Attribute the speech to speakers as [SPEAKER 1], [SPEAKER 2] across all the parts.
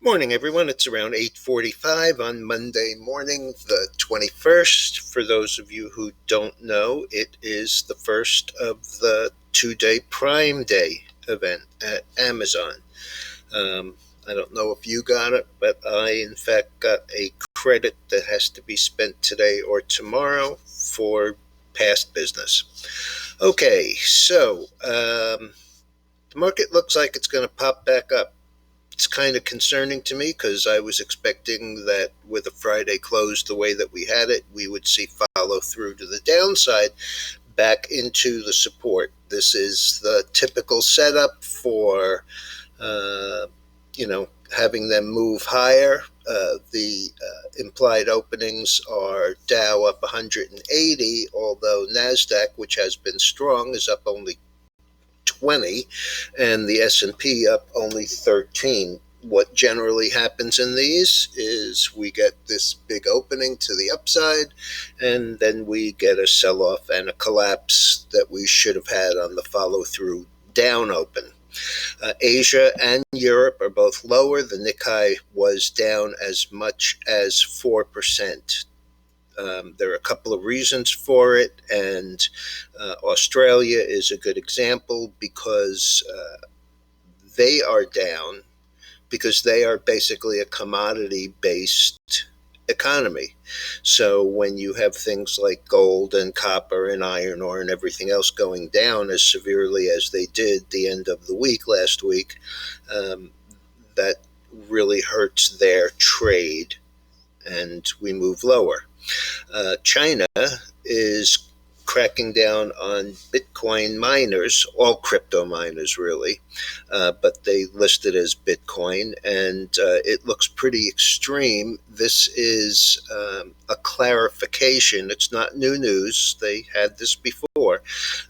[SPEAKER 1] Morning, everyone. It's around 8:45 on Monday morning, the 21st. For those of you who don't know, it is the first of the two-day Prime Day event at Amazon. I don't know if you got it, but I, in fact, got a credit that has to be spent today or tomorrow for past business. Okay, so the market looks like it's going to pop back up. It's kind of concerning to me because I was expecting that with a Friday close the way that we had it, we would see follow through to the downside back into the support. This is the typical setup for, having them move higher. The implied openings are Dow up 180, although NASDAQ, which has been strong, is up only 20, and the S&P up only 13. What generally happens in these is we get this big opening to the upside, and then we get a sell-off and a collapse that we should have had on the follow-through down open. Asia and Europe are both lower. The Nikkei was down as much as 4%. There are a couple of reasons for it, and Australia is a good example because they are down because they are basically a commodity-based economy. So when you have things like gold and copper and iron ore and everything else going down as severely as they did the end of the week last week, that really hurts their trade, and we move lower. China is cracking down on Bitcoin miners, all crypto miners really, but they list it as Bitcoin, and it looks pretty extreme. This is a clarification. It's not new news. They had this before,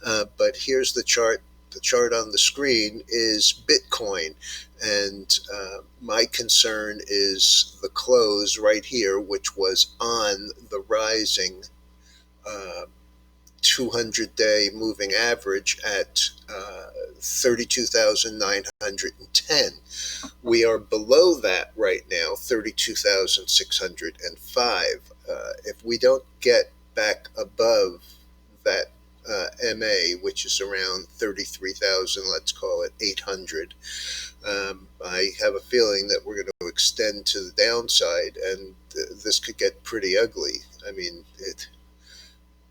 [SPEAKER 1] but here's the chart. The chart on the screen is Bitcoin, and my concern is the close right here, which was on the rising 200-day moving average at 32,910. We are below that right now, 32,605. If we don't get back above that MA, which is around 33,000, let's call it 800. I have a feeling that we're going to extend to the downside, and this could get pretty ugly. I mean, it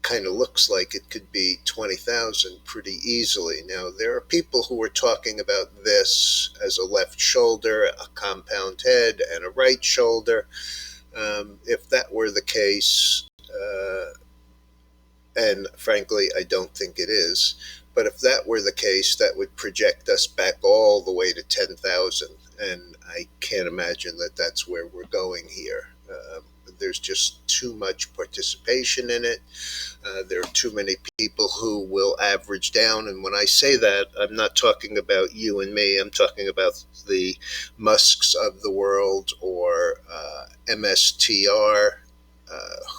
[SPEAKER 1] kind of looks like it could be 20,000 pretty easily. Now, there are people who are talking about this as a left shoulder, a compound head, and a right shoulder. If that were the case, and frankly, I don't think it is. But if that were the case, that would project us back all the way to 10,000. And I can't imagine that that's where we're going here. There's just too much participation in it. There are too many people who will average down. And when I say that, I'm not talking about you and me. I'm talking about the Musks of the world or MSTR,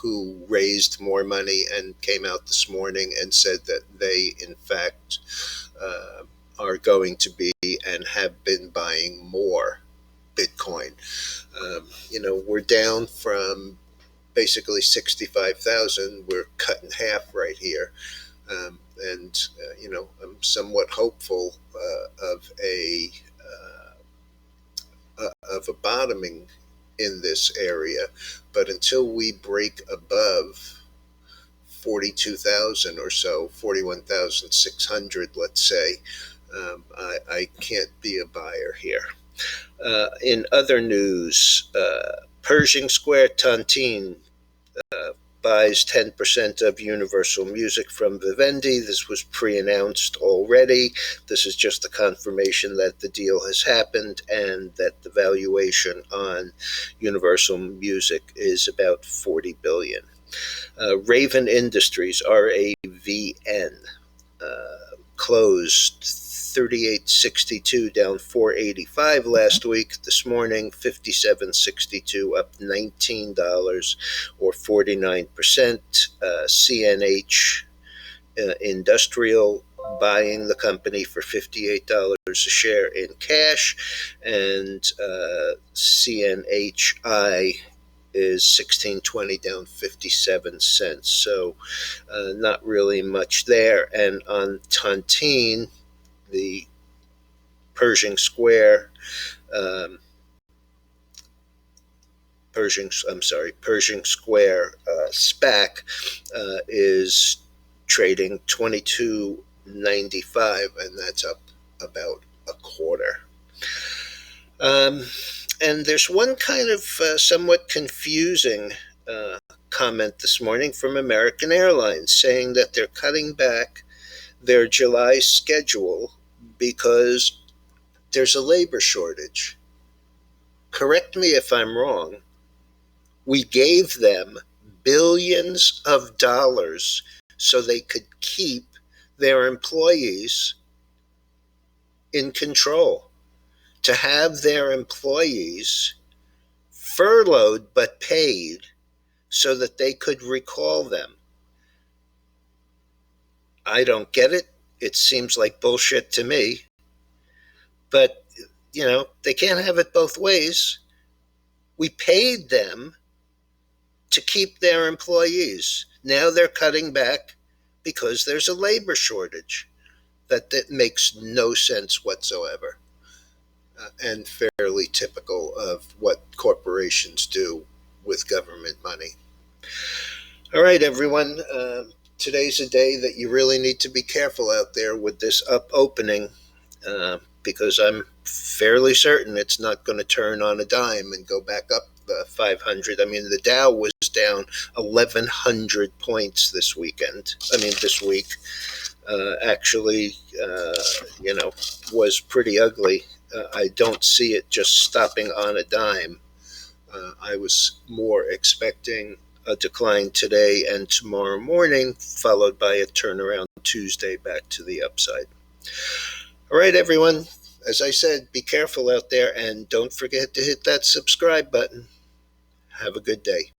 [SPEAKER 1] who raised more money and came out this morning and said that they, in fact, are going to be and have been buying more Bitcoin. We're down from basically 65,000. We're cut in half right here. I'm somewhat hopeful of a bottoming in this area, but until we break above 42,000 or so, 41,600, let's say, I can't be a buyer here. In other news, Pershing Square Tontine buys 10% of Universal Music from Vivendi. This was pre-announced already. This is just the confirmation that the deal has happened and that the valuation on Universal Music is about $40 billion. Raven Industries, RAVN, closed 38.62, down 4.85 last week. This morning, 57.62, up $19 or 49%. CNH Industrial buying the company for $58 a share in cash, and CNHI is 16.20, down 57 cents. So not really much there. And on Tontine, the Pershing Square, Pershing Square SPAC is trading 22.95, and that's up about a quarter. And there's one kind of somewhat confusing comment this morning from American Airlines saying that they're cutting back their July schedule because there's a labor shortage. Correct me if I'm wrong. We gave them billions of dollars so they could keep their employees in control, to have their employees furloughed but paid so that they could recall them. I don't get it. It seems like bullshit to me. But, they can't have it both ways. We paid them to keep their employees. Now they're cutting back because there's a labor shortage. That makes no sense whatsoever, and fairly typical of what corporations do with government money. All right, everyone. Today's a day that you really need to be careful out there with this up opening, because I'm fairly certain it's not going to turn on a dime and go back up 500. I mean, the Dow was down 1,100 points this week. Actually, was pretty ugly. I don't see it just stopping on a dime. I was more expecting a decline today and tomorrow morning, followed by a turnaround Tuesday back to the upside. All right, everyone. As I said, be careful out there, and don't forget to hit that subscribe button. Have a good day.